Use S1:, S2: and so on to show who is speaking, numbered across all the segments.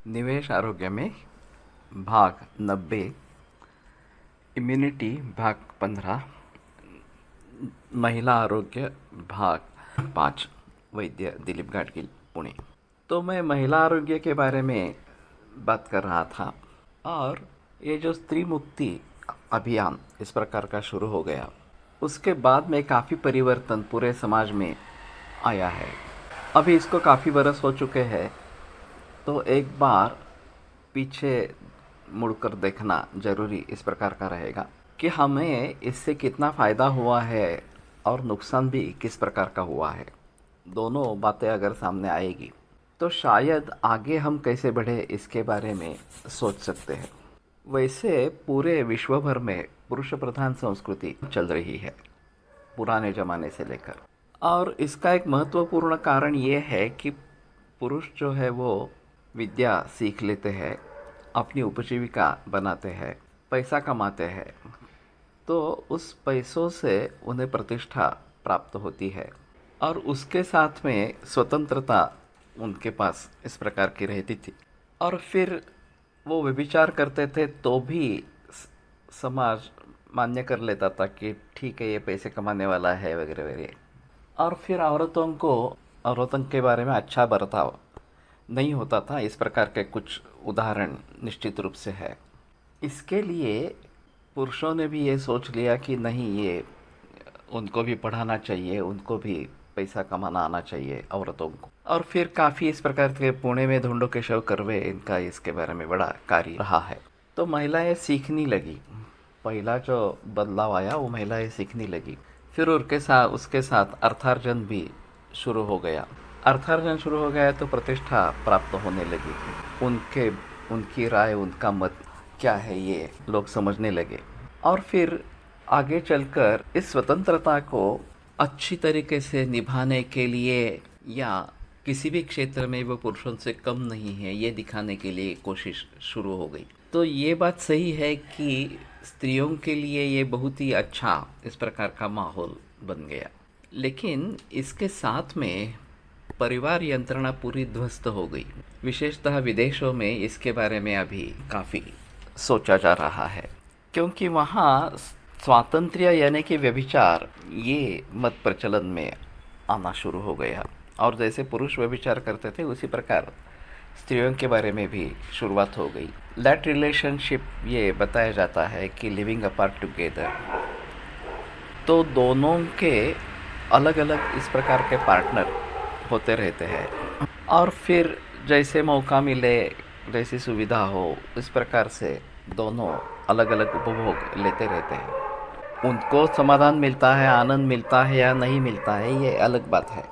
S1: निवेश आरोग्य में भाग 90, इम्यूनिटी भाग 15, महिला आरोग्य भाग 5, वैद्य दिलीप गाडगिल, पुणे। तो मैं महिला आरोग्य के बारे में बात कर रहा था और ये जो स्त्री मुक्ति अभियान इस प्रकार का शुरू हो गया, उसके बाद में काफ़ी परिवर्तन पूरे समाज में आया है। अभी इसको काफ़ी बरस हो चुके हैं, तो एक बार पीछे मुड़कर देखना ज़रूरी इस प्रकार का रहेगा कि हमें इससे कितना फ़ायदा हुआ है और नुकसान भी किस प्रकार का हुआ है। दोनों बातें अगर सामने आएगी तो शायद आगे हम कैसे बढ़े इसके बारे में सोच सकते हैं। वैसे पूरे विश्व भर में पुरुष प्रधान संस्कृति चल रही है पुराने ज़माने से लेकर, और इसका एक महत्वपूर्ण कारण ये है कि पुरुष जो है वो विद्या सीख लेते हैं, अपनी उपजीविका बनाते हैं, पैसा कमाते हैं, तो उस पैसों से उन्हें प्रतिष्ठा प्राप्त होती है और उसके साथ में स्वतंत्रता उनके पास इस प्रकार की रहती थी। और फिर वो व्यभिचार करते थे तो भी समाज मान्य कर लेता था कि ठीक है, ये पैसे कमाने वाला है वगैरह वगैरह। और फिर औरतों के बारे में अच्छा बर्ताव नहीं होता था। इस प्रकार के कुछ उदाहरण निश्चित रूप से है। इसके लिए पुरुषों ने भी ये सोच लिया कि नहीं, ये उनको भी पढ़ाना चाहिए, उनको भी पैसा कमाना आना चाहिए औरतों को। और फिर काफ़ी इस प्रकार के पुणे में ढूंढो केशव कर्वे, इनका इसके बारे में बड़ा कार्य रहा है। तो महिलाएं सीखने लगी, पहला जो बदलाव आया वो महिलाएं सीखने लगी। फिर उसके साथ अर्थार्जन भी शुरू हो गया। अर्थार्जन शुरू हो गया तो प्रतिष्ठा प्राप्त होने लगी। उनकी राय, उनका मत क्या है ये लोग समझने लगे। और फिर आगे चलकर इस स्वतंत्रता को अच्छी तरीके से निभाने के लिए या किसी भी क्षेत्र में वो पुरुषों से कम नहीं है ये दिखाने के लिए कोशिश शुरू हो गई। तो ये बात सही है कि स्त्रियों के लिए ये बहुत ही अच्छा इस प्रकार का माहौल बन गया, लेकिन इसके साथ में परिवार यंत्रणा पूरी ध्वस्त हो गई। विशेषतः विदेशों में इसके बारे में अभी काफ़ी सोचा जा रहा है, क्योंकि वहाँ स्वातंत्र्य यानी कि व्यभिचार ये मत प्रचलन में आना शुरू हो गया। और जैसे पुरुष व्यभिचार करते थे उसी प्रकार स्त्रियों के बारे में भी शुरुआत हो गई। लैट रिलेशनशिप ये बताया जाता है कि लिविंग अपार्ट टुगेदर, तो दोनों के अलग अलग इस प्रकार के पार्टनर होते रहते हैं और फिर जैसे मौका मिले, जैसी सुविधा हो, इस प्रकार से दोनों अलग अलग उपभोग लेते रहते हैं। उनको समाधान मिलता है, आनंद मिलता है या नहीं मिलता है ये अलग बात है,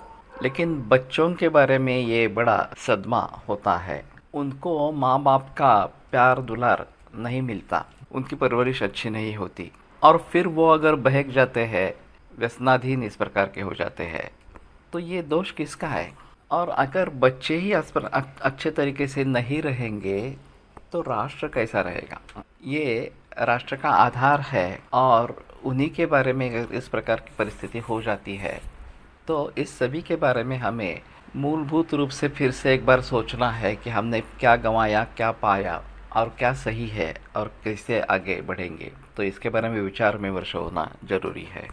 S1: लेकिन बच्चों के बारे में ये बड़ा सदमा होता है। उनको माँ बाप का प्यार दुलार नहीं मिलता, उनकी परवरिश अच्छी नहीं होती, और फिर वो अगर बहक जाते हैं, व्यसनाधीन इस प्रकार के हो जाते हैं, तो ये दोष किसका है? और अगर बच्चे ही अच्छे तरीके से नहीं रहेंगे तो राष्ट्र कैसा रहेगा? ये राष्ट्र का आधार है, और उन्हीं के बारे में अगर इस प्रकार की परिस्थिति हो जाती है तो इस सभी के बारे में हमें मूलभूत रूप से फिर से एक बार सोचना है कि हमने क्या गंवाया, क्या पाया और क्या सही है और कैसे आगे बढ़ेंगे। तो इसके बारे में विचार विमर्श होना ज़रूरी है।